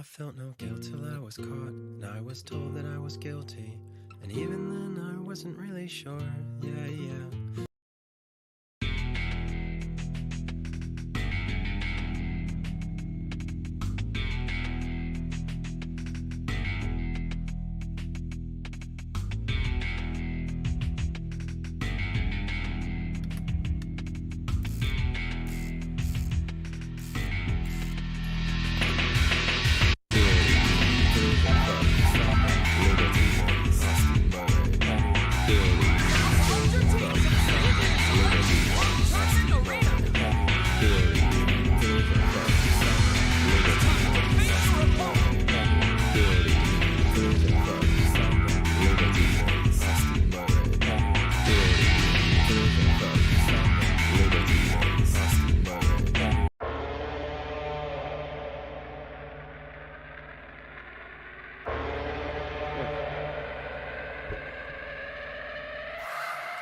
I felt no guilt till I was caught, and I was told that I was guilty. And even then I wasn't really sure, yeah.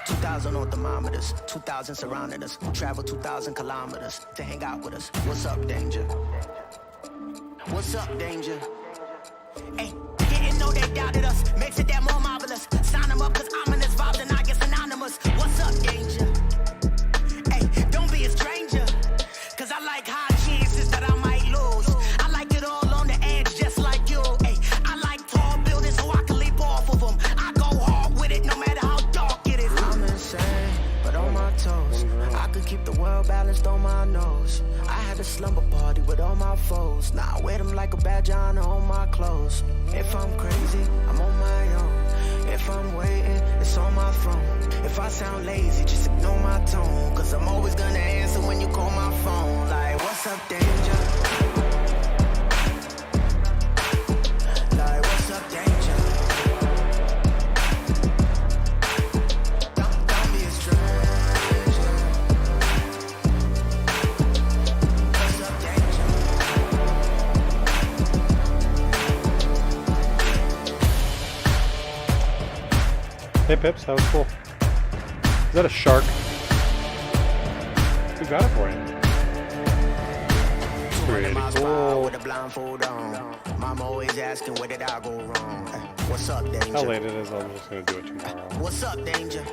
2,000 on thermometers, 2,000 surrounding us. Travel 2,000 kilometers to hang out with us. What's up, danger? What's up, danger? Hey, didn't know they doubted us. Makes it that more marvelous. Sign them up, cause ominous vibes and I get synonymous. What's up, danger? Hey, don't be a stranger. Cause I like high chances that I might lose. I like it all on the edge, just like you. Hey, I like tall buildings so I can leap off of them. I go hard with it no matter how dark it is. I'm insane, but on my toes. I could keep the world balanced on my nose. I had a slumber party with all my foes. Now I wear them like a badge of honor on my clothes. If I'm crazy, I'm on my own. If I'm waiting, it's on my phone. If I sound lazy, just ignore my tone. Cause I'm always gonna answer when you call my phone. Like, what's up, danger? Like, what's up, danger? Don't be a stranger. What's up, danger? Hey Pips, that was cool. Is that a shark? Who got it for you? Pretty cool. With a blindfold on. Mom always asking where did I go wrong. What's up, danger? How late it is, I'm just gonna do it tomorrow. What's up, danger?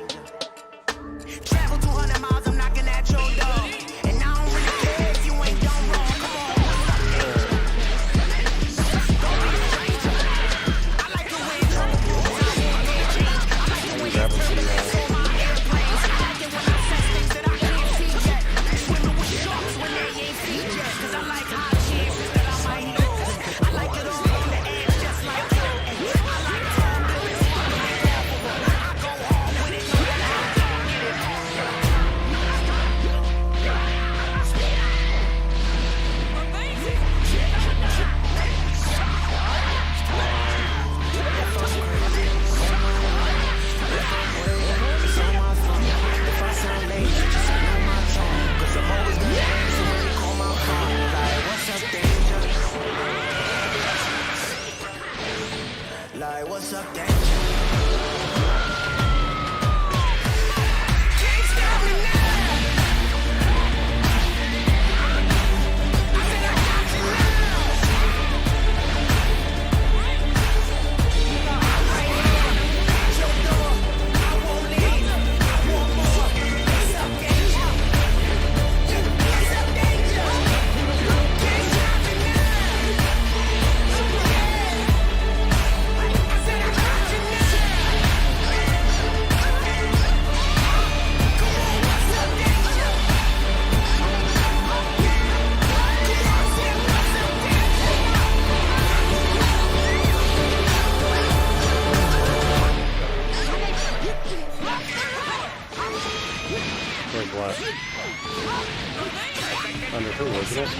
Travel 200 miles, I'm knocking at your door. And I don't really care if you ain't done wrong. Come on, what's up, danger? Don't be a stranger. I like the way you I like the way you on my airplanes. I like it when I say things that I can't see yet. Swimming with sharks when they ain't feet yet. Cause I like high chances that I might lose. I like it all on the edge, just like you. I like tall buildings, so I can leap off of them. I go hard with it, no matter how dark it is. It's on my phone. If I sound lazy, just ignore my tone. Cause I'm always gonna answer when you call my phone. Like, what's up, danger? Like, what's up, danger? Can't stop me now. I said I got you now. I'm right here at your door. I won't leave. I want more. What's up, danger? What's up, danger? Can't stop me now. I said I got you now. Come on, what's up, danger? Come on, say what's up, Where's what? Under who, Elizabeth?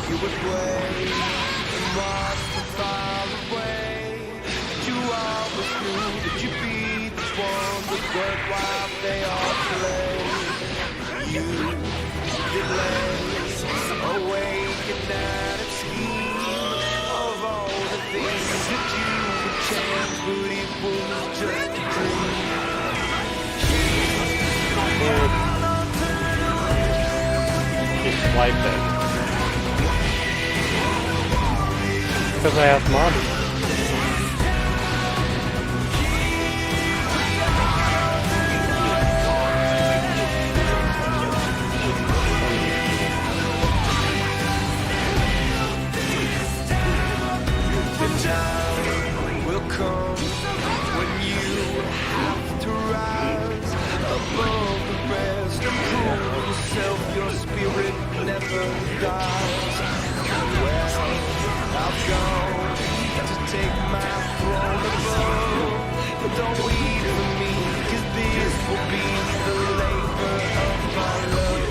You would wait and watch from far away. But you always knew that you'd be the one that work while they all play. You delay. wiped it. Because I asked Mommy. The time will come when you have to rise above the rest and prove yourself. Your spirit never dies. Well, I've gone to take my throne above, but don't wait for me, 'cause this will be the labor of my love.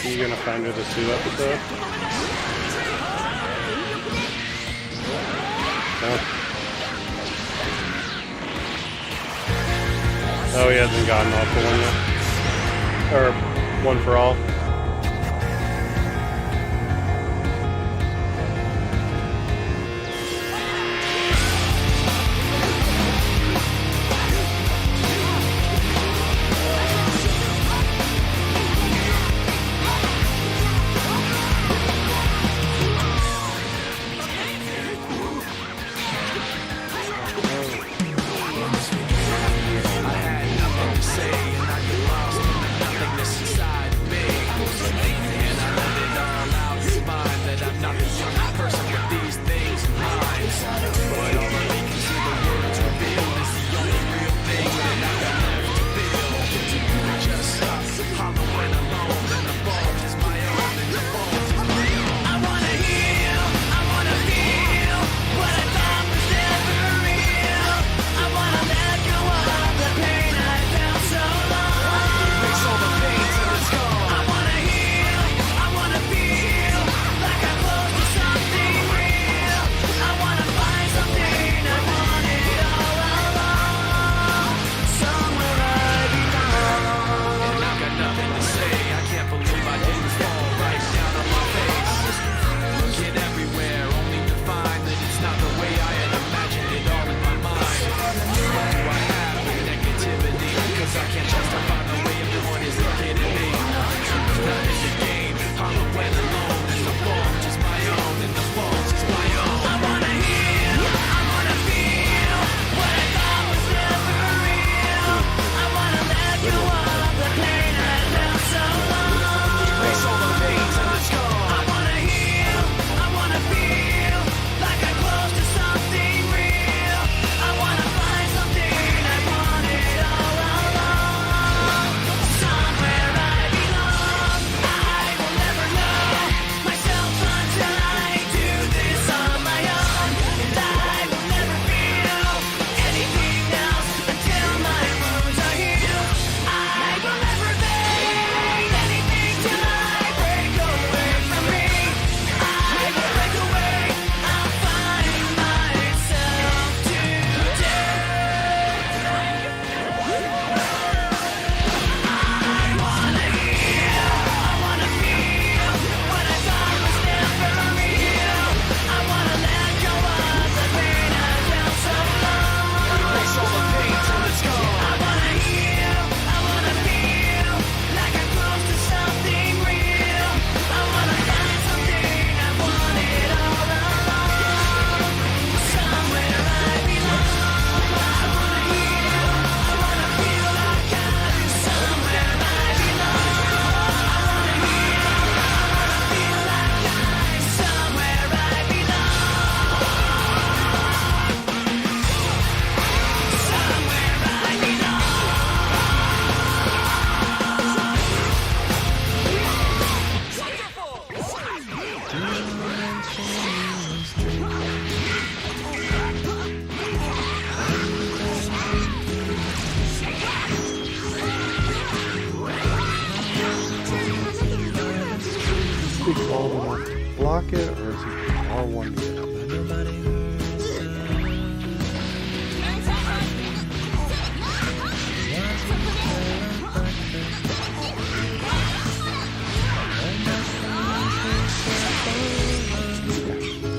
Are you gonna find her the Sue episode? No. Oh, he hasn't gotten off the one yet. Or one for all. I had nothing to say, and I get lost in the nothingness inside me. Is he tall enough to block it, or is he R1 to get up?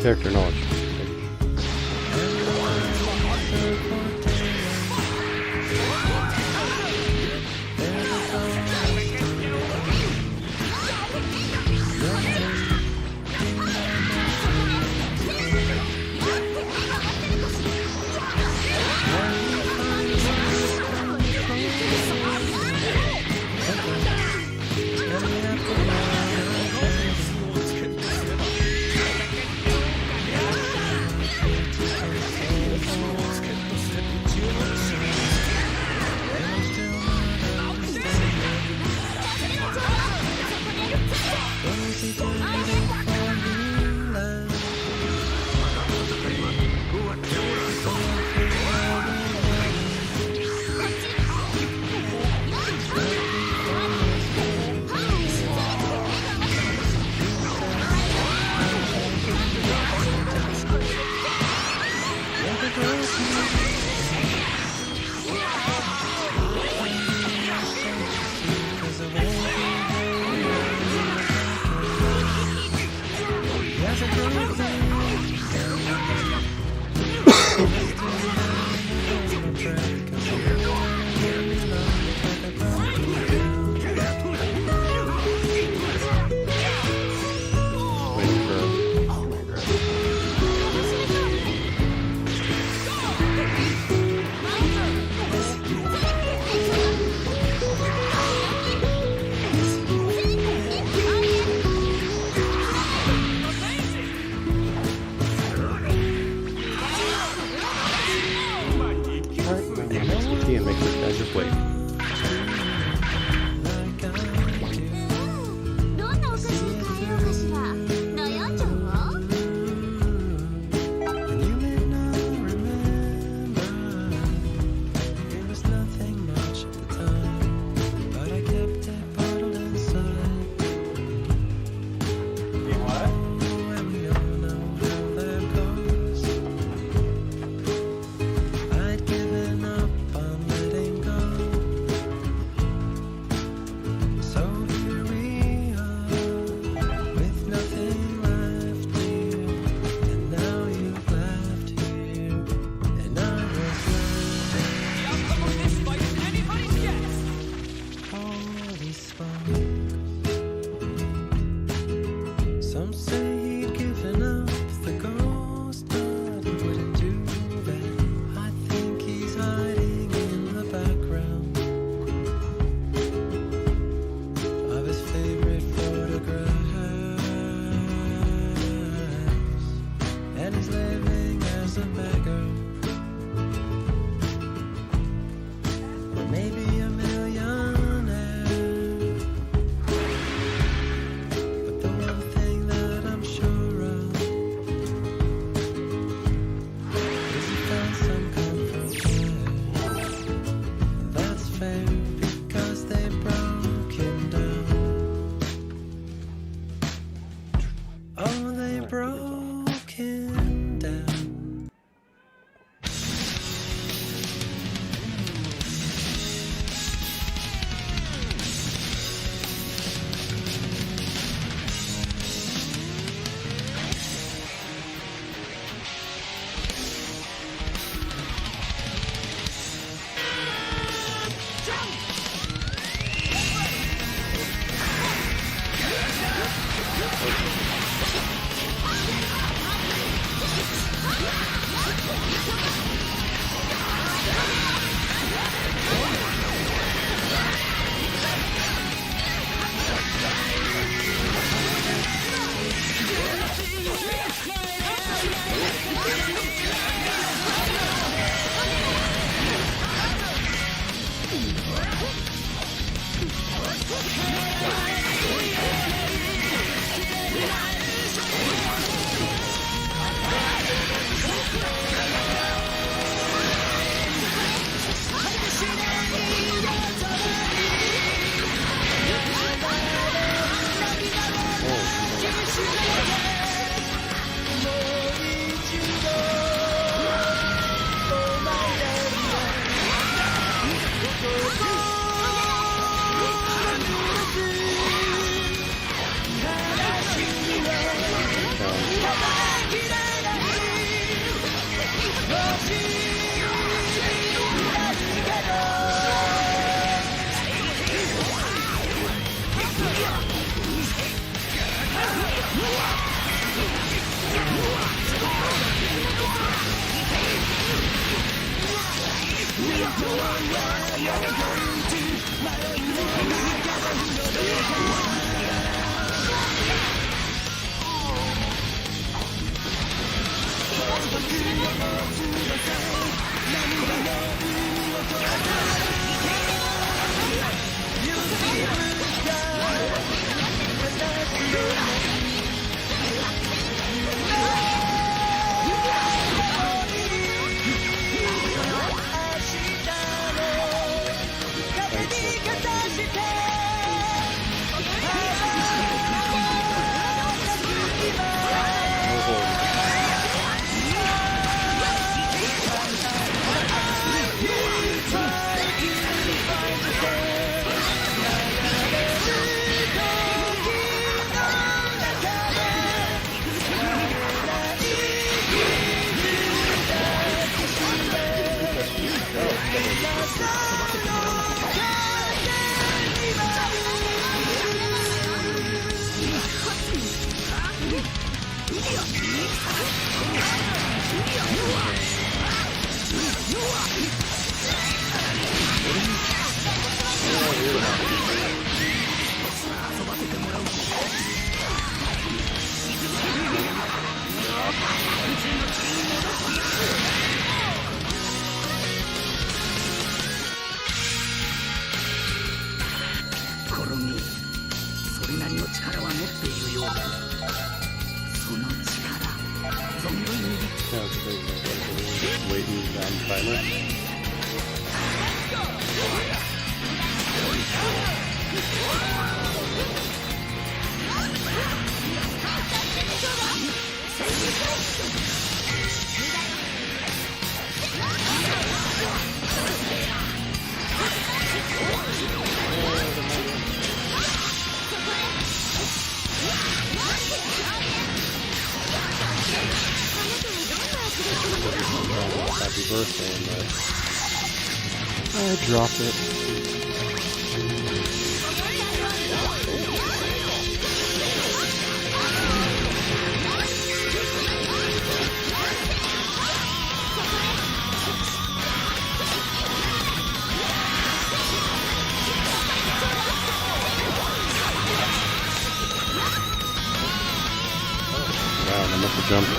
Character knowledge. And make this guy just wait. どんなお菓子に変えようかしら。悩んじゃうわ。 And you may not remember, it was nothing much at the time, but I kept it bottled inside. What? Oh, and we all know how that goes. I'd given up on letting go. So here we are, with nothing left here, and now you've left here, and I was left. Holy smoke. Some say he'd given up the ghost, but he wouldn't do that. I think he's hiding in the background of his favorite photographs, and he's living as a beggar, or maybe a millionaire. But the one thing that I'm sure of is he found some comfort there. That's fair, because they broke him down. Oh, they broke him down. コロミ、それなりの力は持っているようだ。その力、存分に。 Yeah, it's pretty good. Just waiting on timer. Happy birthday, but I dropped it. Wow, I must have jumped.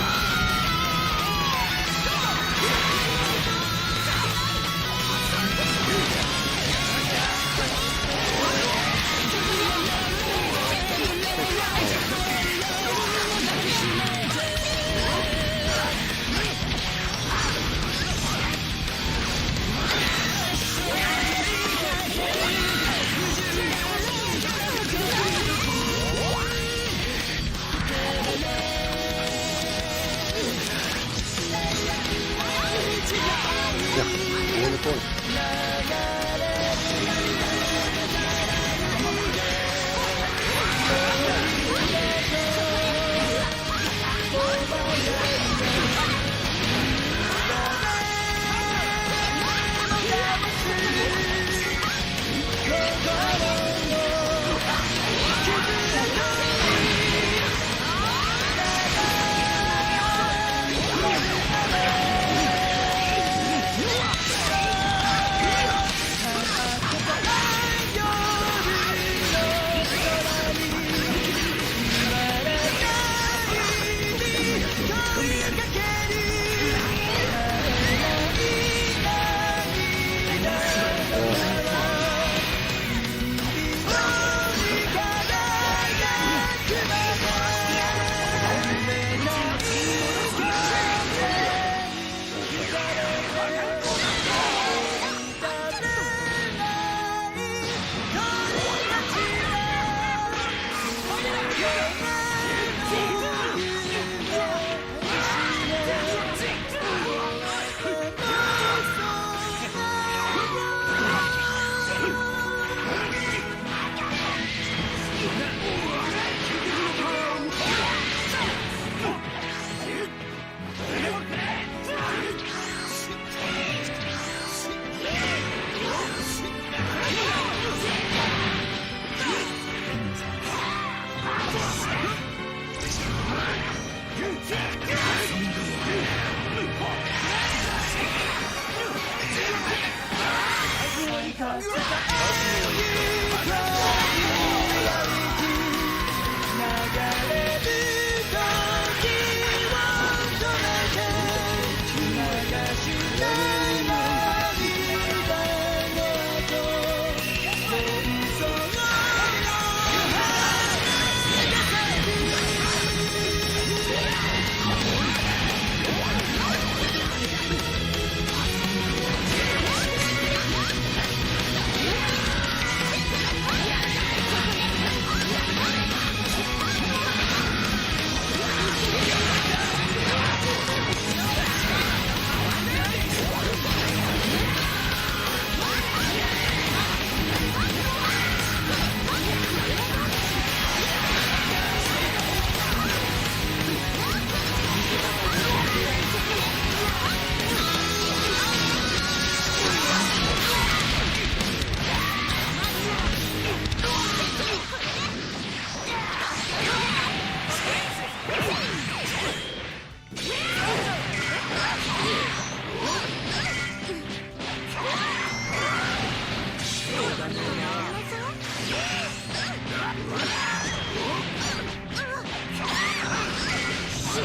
Wow,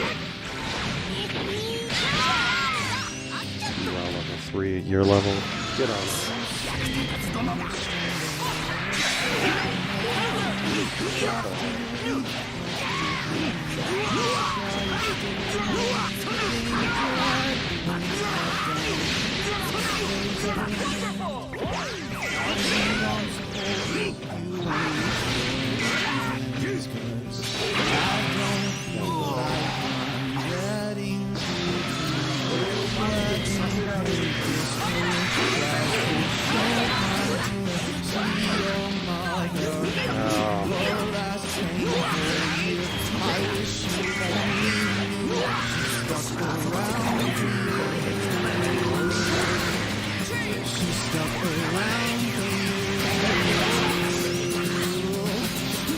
level 3 at your level. Get on it.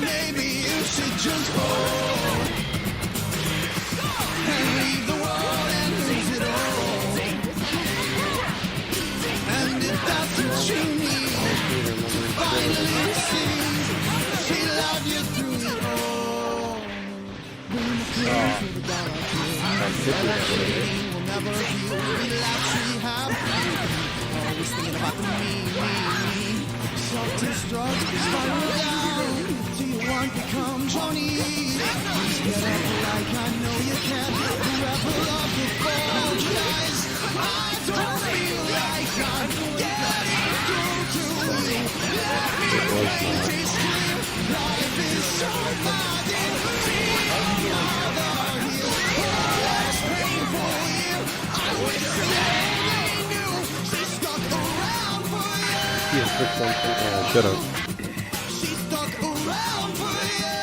Maybe you should just go and leave the world and lose it all. And if that's what you need, finally see she loved you through it all. Will never heal, relapse, rehab. Always thinking about the me. Self-destruct, spiral down till you want to become Johnny. Please get up like I know you can. Whoever loved before tonight, I don't feel like I'm getting through to you. Let me taste clear. Life is so muddy. See another here. Last painful year. I wish they knew she stuck around for you. Yeah, shut up. She stuck around for you.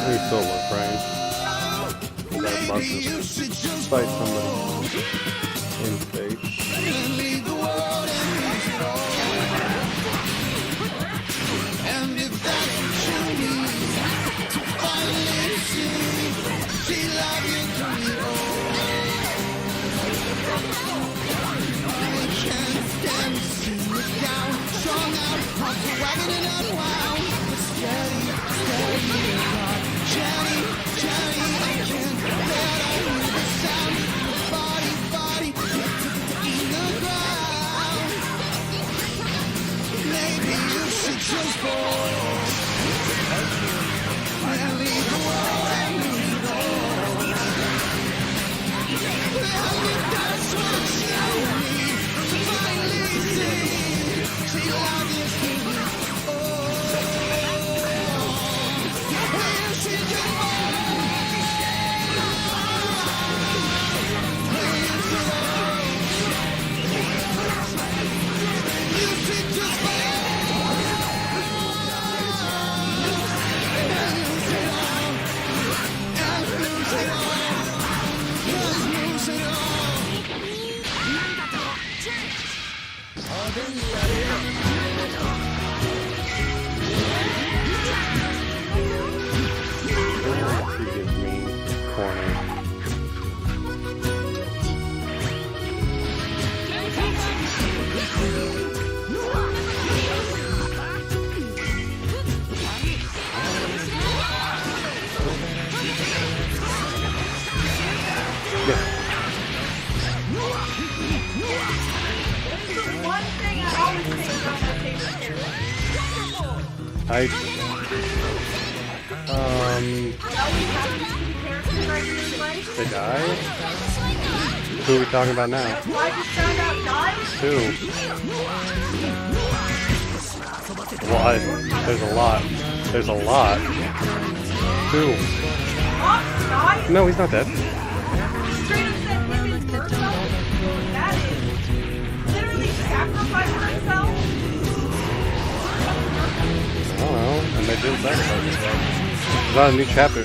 Please don't look, Brian. That must Maybe you should just fight somebody in space. and leave the world and lose it all. And if that's what you need, to finally see she loved you through it all. I can't stand to see you down, strung out, heart wagging and unwound. But steady, God. Jenny, I can't bear to hear the sound. Body, in the ground. Maybe you should just go and leave the world and lose it all. And if that's what you need, to finally see she loved you through it all. You should just She gives me corner. One thing I always say about my favorite character. I Always happens to be characters right here in life. they die? Who are we talking about now? Who I just found out died. Who? Well, there's a lot. There's a lot. Who? What? Died? No, he's not dead. Straight up said him and herself. That is literally sacrificing herself. I don't know. And they didn't sacrifice themselves. It's not a new chapter.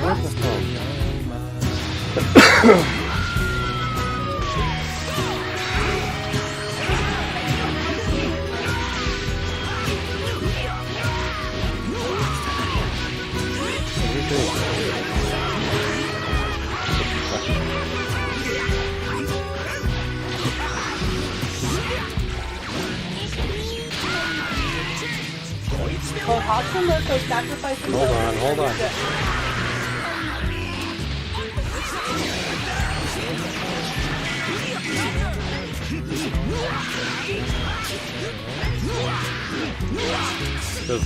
What the hell? Oh, Hobson Loco sacrificing Hold on. 獲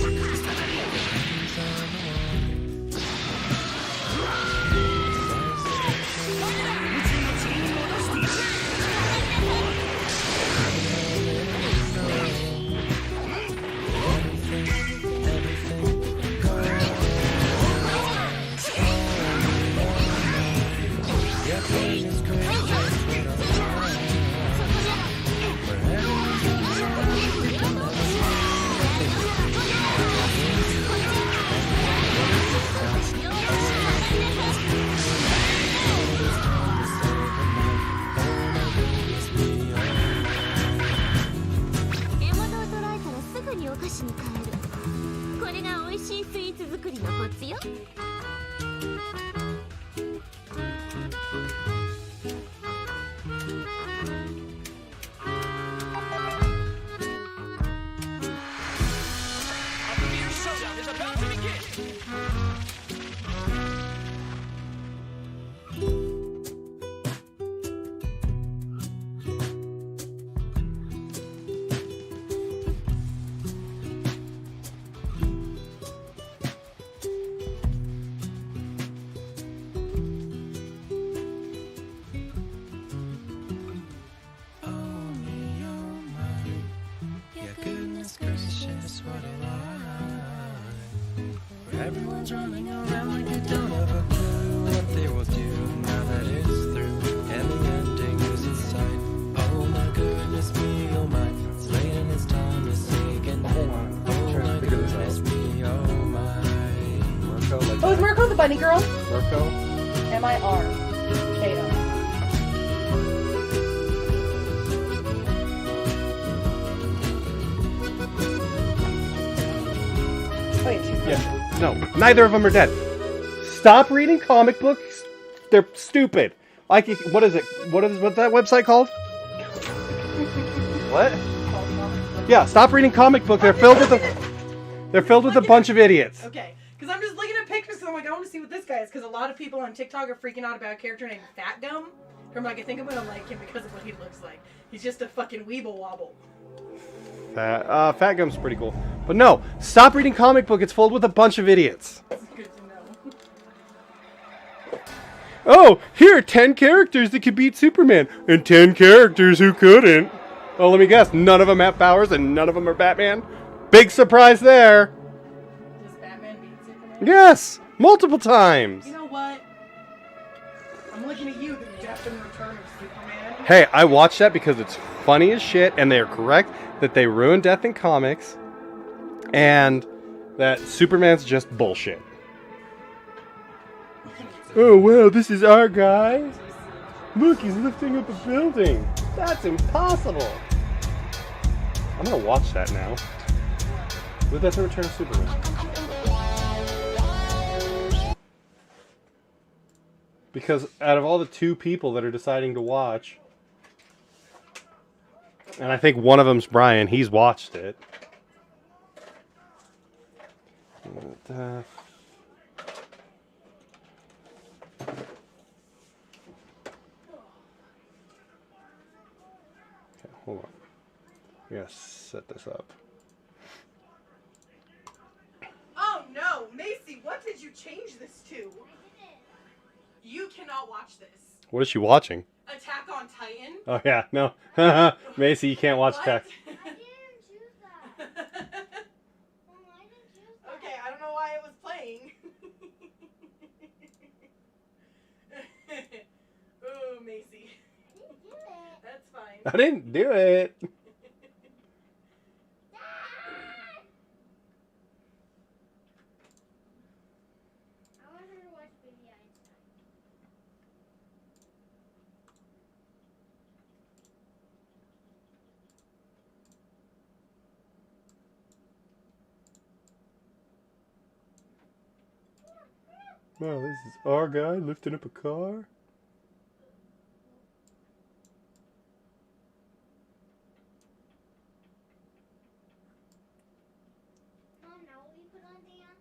物を捕らえたらすぐにお菓子に変える。これが美味しいスイーツ作りのコツよ。Everyone's running around like they don't have a clue what they will do now that it's through and the ending is in sight. Oh my goodness me, oh my, it's late and it's time to say goodnight. Oh my goodness me, oh my. Mirko, like Oh, is Mirko the bunny girl? Mirko? M-I-R-K-O. Wait, she's Yeah. No, neither of them are dead. Stop reading comic books. They're stupid. Like, what is it? What's that website called? What? Yeah, stop reading comic book. They're filled with a bunch of idiots. Okay, because I'm just looking at pictures, so I'm like, I want to see what this guy is, because a lot of people on TikTok are freaking out about a character named Fat Gum. I'm like, I think I'm gonna like him because of what he looks like. He's just a fucking weeble wobble. Fat Gum's pretty cool. But no, stop reading comic book. It's filled with a bunch of idiots. It's good to know. Oh, here are 10 characters that could beat Superman, and 10 characters who couldn't. Oh, let me guess. None of them have powers, and none of them are Batman. Big surprise there. Does Batman beat Superman? Yes, multiple times. You know what? I'm looking at you, the death and return of Superman. Hey, I watched that because it's funny as shit, and they're correct that they ruin death in comics, and that Superman's just bullshit. Oh, wow, this is our guy. Look, he's lifting up a building. That's impossible. I'm gonna watch that now. The Death and Return of Superman. Because out of all the 2 people that are deciding to watch, and I think one of them's Brian, he's watched it. Okay, hold on. We gotta set this up. Oh no, Macy, what did you change this to? You cannot watch this. What is she watching? Attack on Titan? Oh yeah, no. Macy, you can't watch What? Tech. I didn't choose that. Mom, I didn't choose that. Okay, I don't know why it was playing. Ooh, Macy. I didn't do it. That's fine. I didn't do it. I want her to watch Baby Einstein. Wow, this is our guy lifting up a car. Mom, now will you put on dance?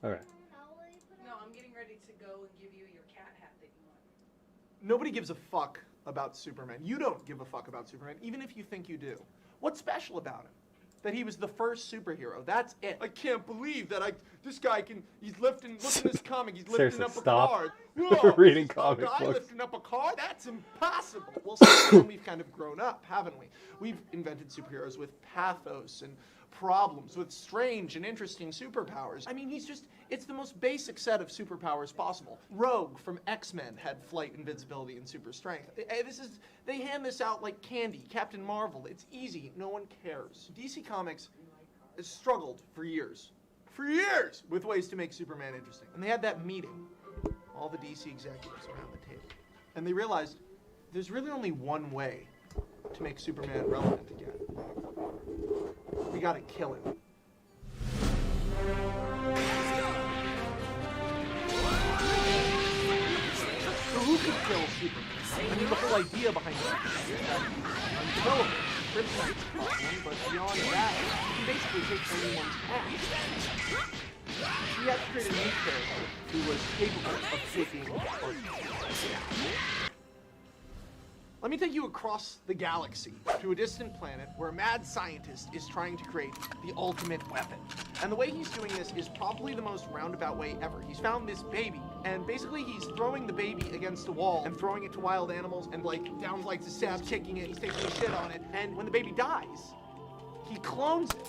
Okay. Mom, now will you put on? No, I'm getting ready to go and give you your cat hat that you want. Nobody gives a fuck about Superman. You don't give a fuck about Superman, even if you think you do. What's special about him? that he was the first superhero. That's it. I can't believe that this guy he's lifting, look at this comic, he's lifting Seriously, up a stop car. Whoa, reading this comic guy books. lifting up a car? That's impossible. Well, since then we've kind of grown up, haven't we? We've invented superheroes with pathos and problems, with strange and interesting superpowers. I mean, it's the most basic set of superpowers possible. Rogue from X-Men had flight, invincibility, and super strength. They hand this out like candy. Captain Marvel, it's easy, no one cares. DC Comics has struggled for years, with ways to make Superman interesting. And they had that meeting, all the DC executives around the table. And they realized there's really only one way to make Superman relevant again. We gotta kill him. So who could kill Superman? I mean, the whole idea behind it is unkillable. Kryptonite's problem, but beyond that, he can basically take anyone's path. We had to create a new character who was capable of taking Let me take you across the galaxy to a distant planet where a mad scientist is trying to create the ultimate weapon. And the way he's doing this is probably the most roundabout way ever. He's found this baby, and basically he's throwing the baby against a wall and throwing it to wild animals, and down like the steps, kicking it, he's taking a shit on it, and when the baby dies, he clones it.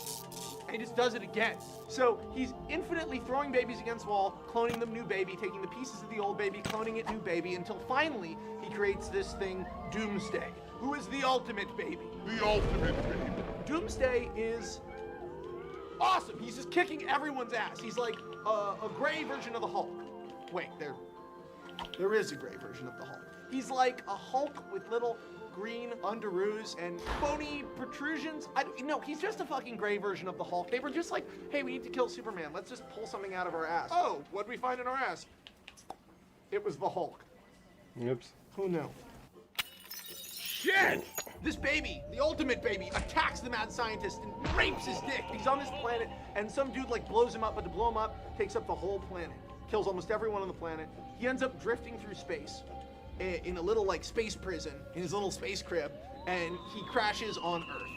And he just does it again. So he's infinitely throwing babies against the wall, cloning them new baby, taking the pieces of the old baby, cloning it new baby, until finally he creates this thing, Doomsday, who is the ultimate baby. The ultimate baby. Doomsday is awesome. He's just kicking everyone's ass. He's like a gray version of the Hulk. Wait, there is a gray version of the Hulk. He's like a Hulk with little green underoos and bony protrusions. No, he's just a fucking gray version of the Hulk. They were just like, hey, we need to kill Superman. Let's just pull something out of our ass. Oh, what'd we find in our ass? It was the Hulk. Oops. Who knew? Shit! This baby, the ultimate baby, attacks the mad scientist and rapes his dick. He's on this planet, and some dude blows him up, but to blow him up, takes up the whole planet. Kills almost everyone on the planet. He ends up drifting through space in a little space prison, in his little space crib, and he crashes on Earth.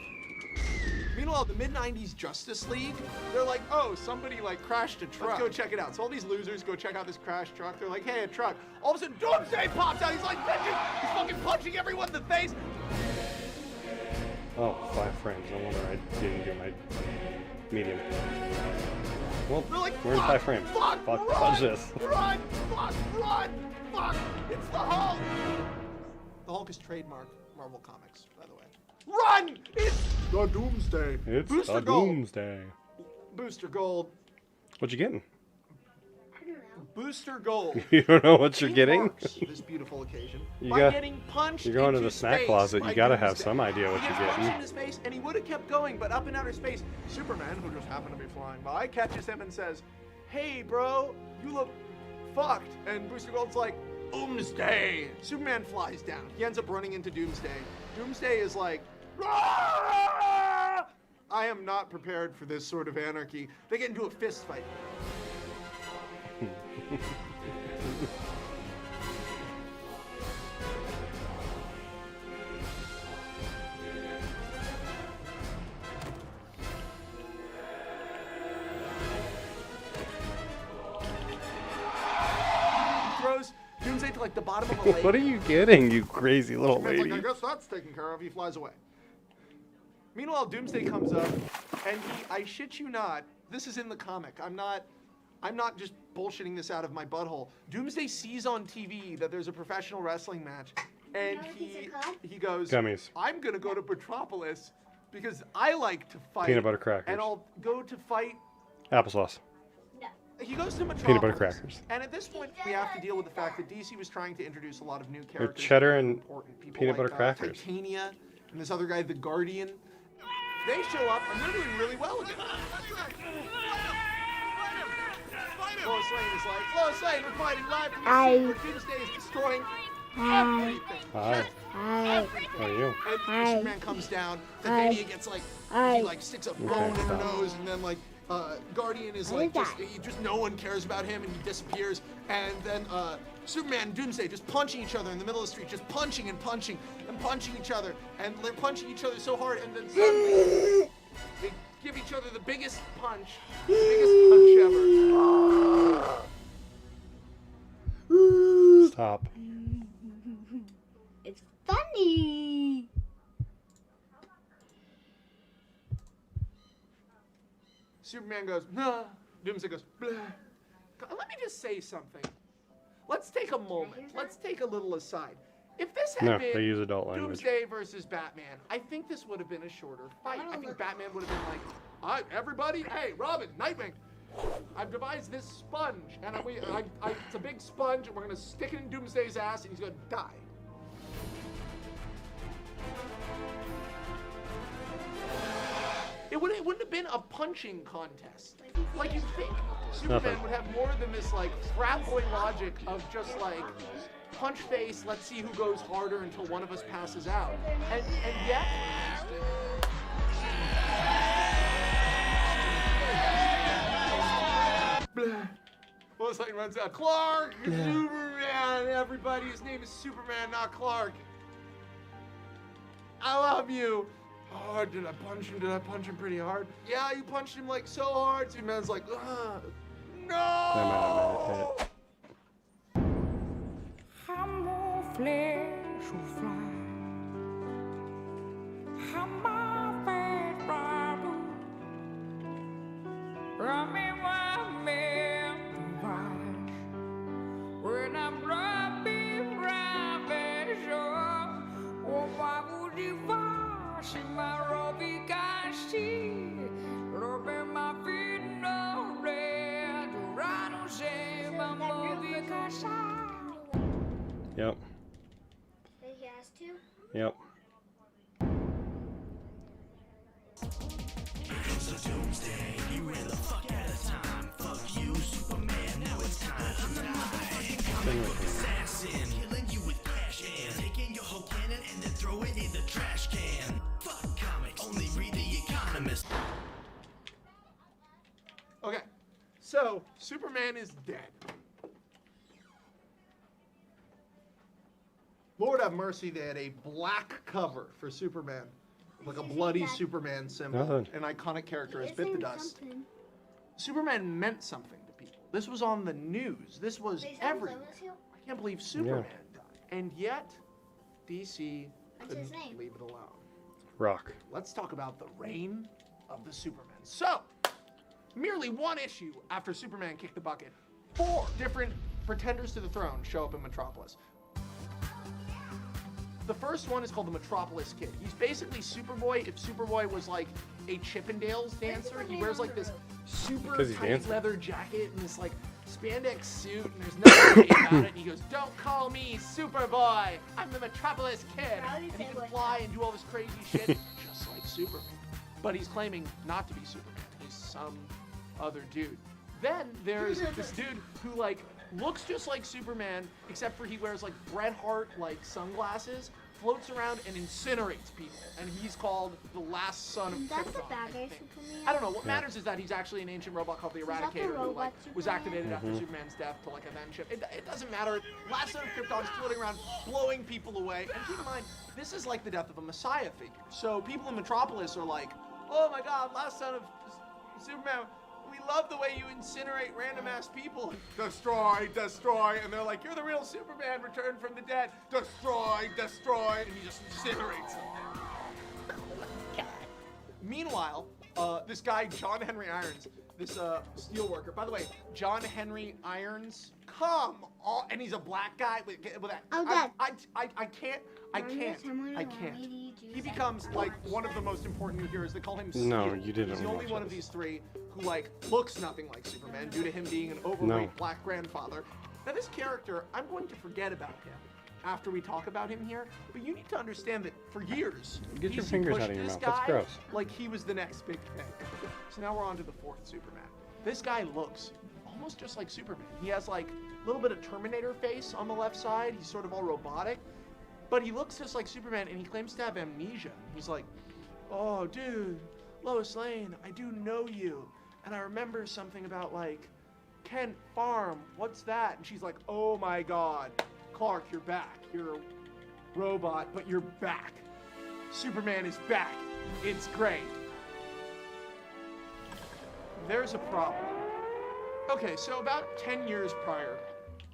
Meanwhile, the mid-90s Justice League, they're like, oh, somebody crashed a truck. Let's go check it out. So all these losers go check out this crashed truck. They're like, hey, a truck. All of a sudden, Doomsday pops out. He's like, bitches. He's fucking punching everyone in the face. Oh, 5 frames. No wonder I didn't do my medium. Well, They're like, we're in 5 frames. Fuck, Watch this. Run, fuck, it's the Hulk. The Hulk is trademarked Marvel Comics, by the way. Run! It's the Doomsday. It's Booster the Gold. Doomsday. Booster Gold. What you getting? Booster Gold. You don't know what you're getting? Marks this beautiful occasion You by got- getting punched You're going to into the snack space closet. by You gotta have Doomsday. some idea what He you're gets punched getting. into space, and he would have kept going, but up in outer space, Superman, who just happened to be flying by, catches him and says, "Hey, bro, you look fucked." And Booster Gold's like, "Doomsday." Superman flies down. He ends up running into Doomsday. Doomsday is like, "Rah!" I am not prepared for this sort of anarchy. They get into a fist fight. Throws Doomsday to the bottom of a lake. What are you getting, you crazy little Superman's lady? like, I guess that's taken care of. He flies away. Meanwhile, Doomsday comes up, and I shit you not, this is in the comic. I'm not just bullshitting this out of my butthole. Doomsday sees on TV that there's a professional wrestling match, and he goes, Gummies. I'm gonna go to Petropolis because I like to fight. Peanut butter crackers. And I'll go to fight. Applesauce. He goes to Metropolis. Peanut butter crackers. And at this point, we have to deal with the fact that DC was trying to introduce a lot of new characters. cheddar and important people peanut like, butter crackers. Titania, and this other guy, the Guardian. They show up, and they're doing really well again. Lois Lane is like, Lois Lane, we're fighting live from the sea where Doomsday is destroying everything. Hi. Everything. How are you? And Superman comes down, Titania gets he sticks a bone in her nose, and then Guardian is just no one cares about him, and he disappears. And then Superman and Doomsday just punching each other in the middle of the street, just punching and punching and punching each other, and they're punching each other so hard, and then suddenly give each other the biggest punch. The biggest punch ever. Stop. It's funny. Superman goes, nah. Doomsday goes, blah. Let me just say something. Let's take a moment. Let's take a little aside. If this had No, been they use adult language. Doomsday versus Batman, I think this would have been a shorter fight. I think Batman would have been like, all right, everybody, hey, Robin, Nightwing, I've devised this sponge, and it's a big sponge, and we're going to stick it in Doomsday's ass, and he's going to die. It wouldn't have been a punching contest. Like, you'd think Superman Nothing. would have more than this, like, frat boy logic of just, like, punch face, let's see who goes harder until one of us passes out. And yet... Well, it's like runs out. Clark! Superman! Everybody, his name is Superman, not Clark. I love you. Oh, did I punch him? Did I punch him pretty hard? Yeah, you punched him like so hard. Superman's like, ugh. No! Yep. He has to? Yep. Okay, so Superman is dead. Lord have mercy, they had a black cover for Superman. Like a bloody Superman symbol. Nothing. An iconic character has bit the dust. Superman meant something to people. This was on the news. This was everywhere. I can't believe Superman died. And yet, DC couldn't leave it alone. Rock. Let's talk about the reign of the Superman. So, merely one issue after Superman kicked the bucket, 4 different pretenders to the throne show up in Metropolis. The first one is called the Metropolis Kid. He's basically Superboy if Superboy was like a Chippendales dancer. He wears like this super tight leather jacket and this like spandex suit, and there's nothing about it. And he goes, "Don't call me Superboy. I'm the Metropolis Kid." And he can fly and do all this crazy shit just like Superman. But he's claiming not to be Superman. He's some other dude. Then there's this dude who like looks just like Superman, except for he wears like Bret Hart like sunglasses, floats around and incinerates people, and he's called the last son of That's Krypton. a bad guy Superman. I don't know. What matters is that he's actually an ancient robot called the Eradicator, who like was activated after Superman's death to like avenge him. It doesn't matter. Last son of Krypton's floating around, blowing people away. And keep in mind, this is like the death of a Messiah figure. So people in Metropolis are like, "Oh my God, last son of Superman. We love the way you incinerate random ass people. Destroy, destroy." And they're like, "You're the real Superman returned from the dead. Destroy, destroy." And he just incinerates them. Meanwhile, this guy, John Henry Irons, this steel worker. By the way, John Henry Irons, come on. And he's a black guy. With that. Oh, Dad. I can't. He becomes like one of the most important new heroes. They call him Steel. No, you didn't He's the only watch one of this. these 3 who like looks nothing like Superman due to him being an overweight black grandfather. Now this character, I'm going to forget about him after we talk about him here, but you need to understand that for years, Get your DC fingers pushed out of your this mouth. That's guy gross. like he was the next big thing. So now we're on to the 4th Superman. This guy looks almost just like Superman. He has like a little bit of Terminator face on the left side. He's sort of all robotic, but he looks just like Superman, and he claims to have amnesia. He's like, "Oh, dude, Lois Lane, I do know you, and I remember something about like Kent Farm. What's that?" And she's like, "Oh my God, Clark, you're back. You're a robot, but you're back. Superman is back. It's great." there's a problem. Okay, so about 10 years prior,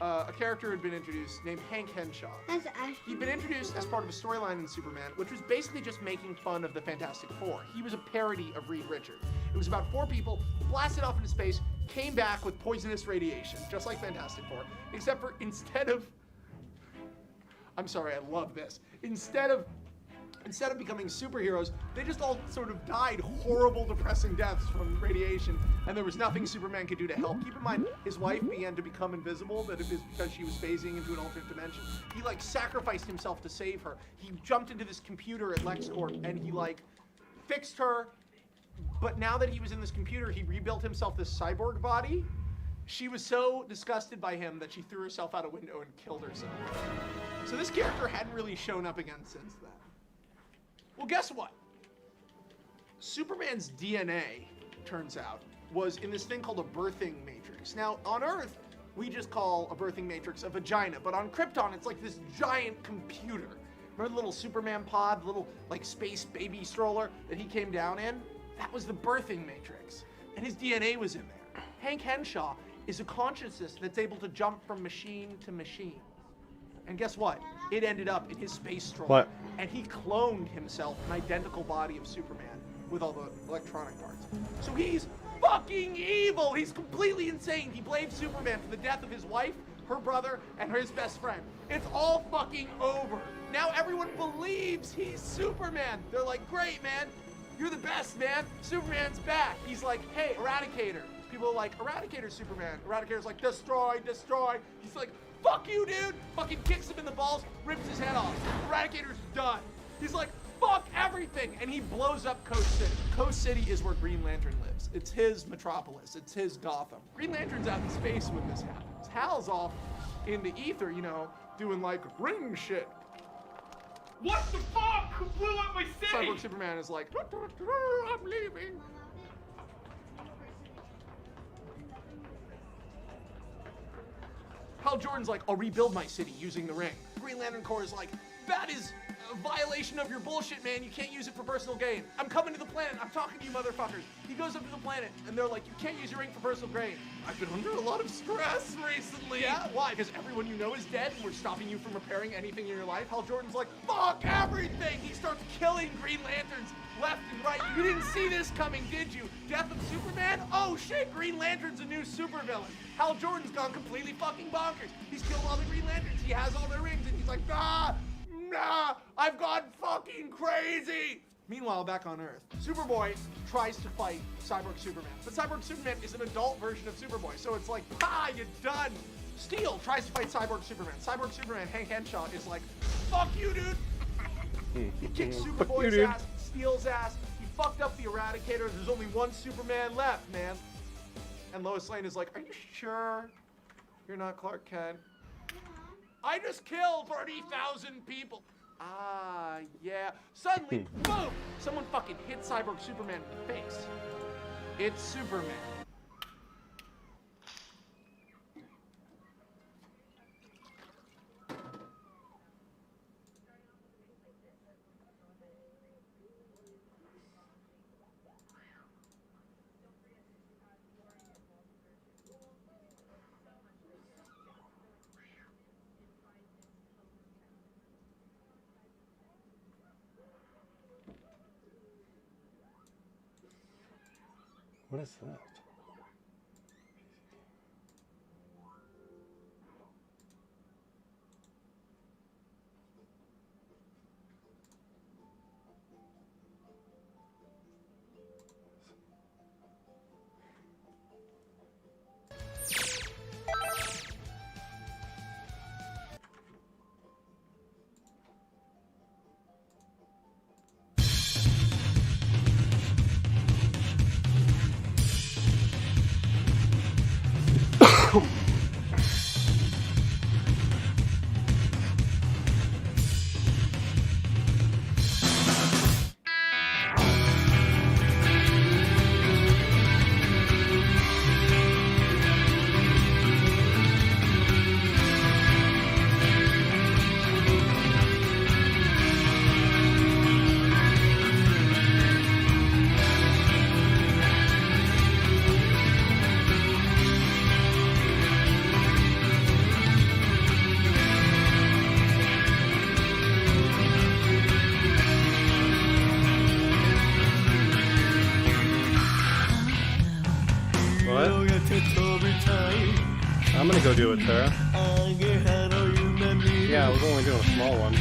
a character had been introduced named Hank Henshaw. That's Ashley. He'd been introduced as part of a storyline in Superman, which was basically just making fun of the Fantastic Four. He was a parody of Reed Richards. It was about 4 people blasted off into space, came back with poisonous radiation, just like Fantastic Four, except for instead of, I'm sorry, I love this. Instead of becoming superheroes, they just all sort of died horrible, depressing deaths from radiation, and there was nothing Superman could do to help. Keep in mind, his wife began to become invisible, but it was because she was phasing into an alternate dimension. He, like, sacrificed himself to save her. He jumped into this computer at LexCorp, and he, like, fixed her, but now that he was in this computer, he rebuilt himself this cyborg body. She was so disgusted by him that she threw herself out a window and killed herself. So this character hadn't really shown up again since then. Well, guess what? Superman's DNA, turns out, was in this thing called a birthing matrix. Now, on Earth, we just call a birthing matrix a vagina, but on Krypton, it's like this giant computer. Remember the little Superman pod, the little, like, space baby stroller that he came down in? That was the birthing matrix, and his DNA was in there. Hank Henshaw is a consciousness that's able to jump from machine to machine. And guess what? It ended up in his space stroller. What? And he cloned himself an identical body of Superman with all the electronic parts. So he's fucking evil. He's completely insane. He blamed Superman for the death of his wife, her brother, and his best friend. It's all fucking over. Now everyone believes he's Superman. They're like, great, man. You're the best, man. Superman's back. He's like, hey, Eradicator. People are like, Eradicator's Superman. Eradicator's like, destroy, destroy. He's like, fuck you, dude! Fucking kicks him in the balls, rips his head off. Eradicator's done. He's like, fuck everything! And he blows up Coast City. Coast City is where Green Lantern lives. It's his metropolis. It's his Gotham. Green Lantern's out in space when this happens. Hal's off in the ether, you know, doing like ring shit. What the fuck? Who blew up my city? Cyborg Superman is like, I'm leaving. Hal Jordan's like, I'll rebuild my city using the ring. Green Lantern Corps is like, that is a violation of your bullshit, man. You can't use it for personal gain. I'm coming to the planet. I'm talking to you motherfuckers. He goes up to the planet, and they're like, you can't use your ring for personal gain. I've been under a lot of stress recently. Yeah, why? Because everyone you know is dead, and we're stopping you from repairing anything in your life. Hal Jordan's like, fuck everything. He starts killing Green Lanterns left and right. You didn't see this coming, did you? Death of Superman? Oh shit, Green Lantern's a new supervillain. Hal Jordan's gone completely fucking bonkers. He's killed all the Green Lanterns. He has all their rings, and he's like, nah, I've gone fucking crazy. Meanwhile, back on Earth, Superboy tries to fight Cyborg Superman. But Cyborg Superman is an adult version of Superboy, so it's like, you're done. Steel tries to fight Cyborg Superman. Cyborg Superman, Hank Henshaw, is like, fuck you, dude. He kicks Superboy's ass, Steel's ass. He fucked up the Eradicator. There's only one Superman left, man. And Lois Lane is like, are you sure you're not Clark Kent? I just killed 30,000 people. Yeah. Suddenly, boom! Someone fucking hit Cyborg Superman in the face. It's Superman. What is that? go do it, Sarah. Yeah, we're only doing a small one.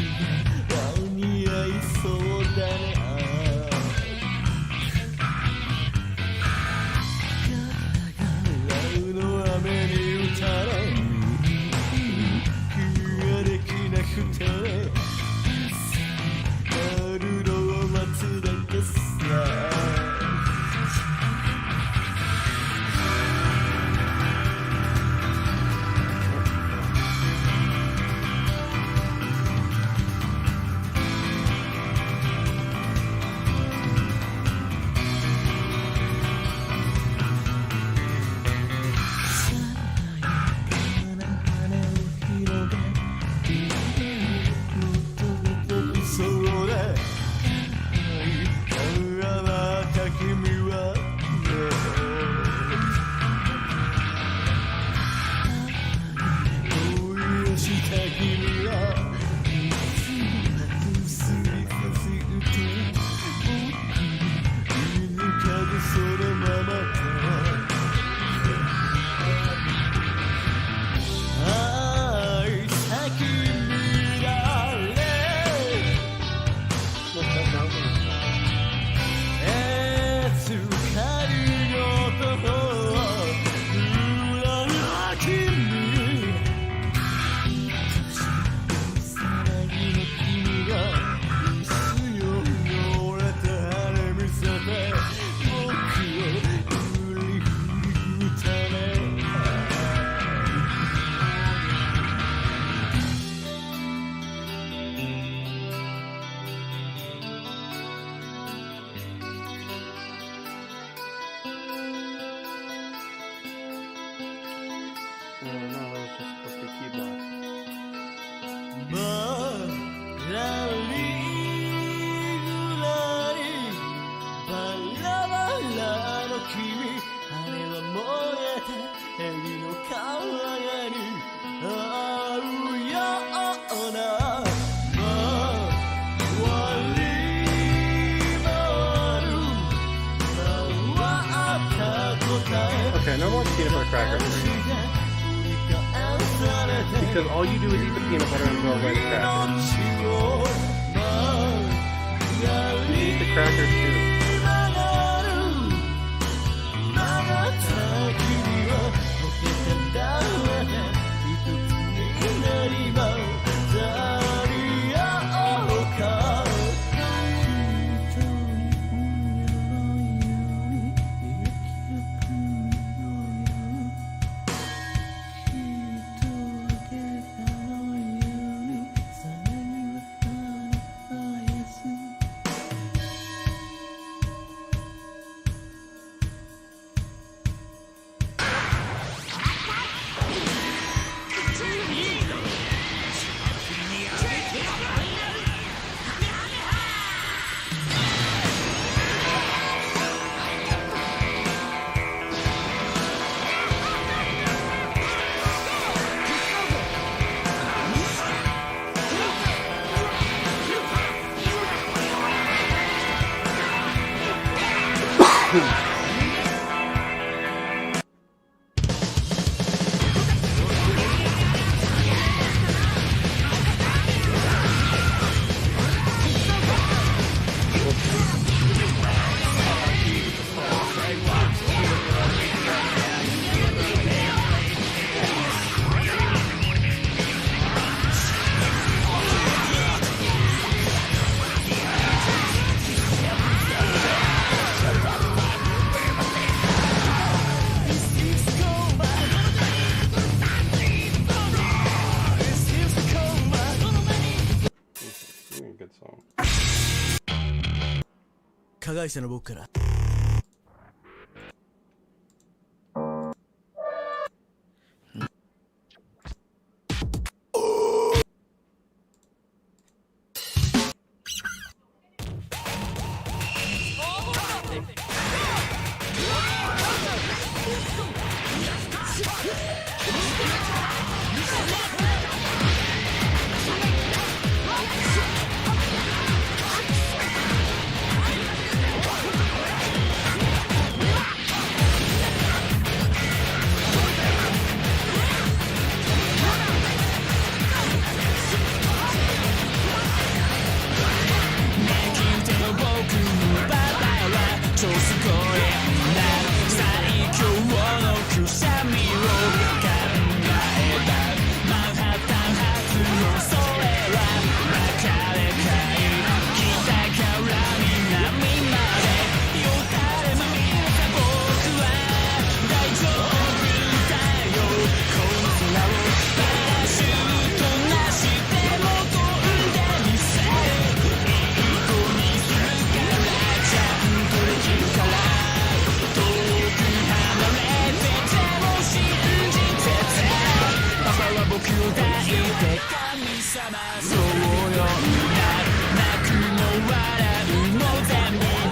Okay, no more peanut butter crackers. Because all you do is eat the peanut butter and throw away the crackers. Eat the crackers too. Good song. 加害者の僕から 「そうよ泣くも笑うも全部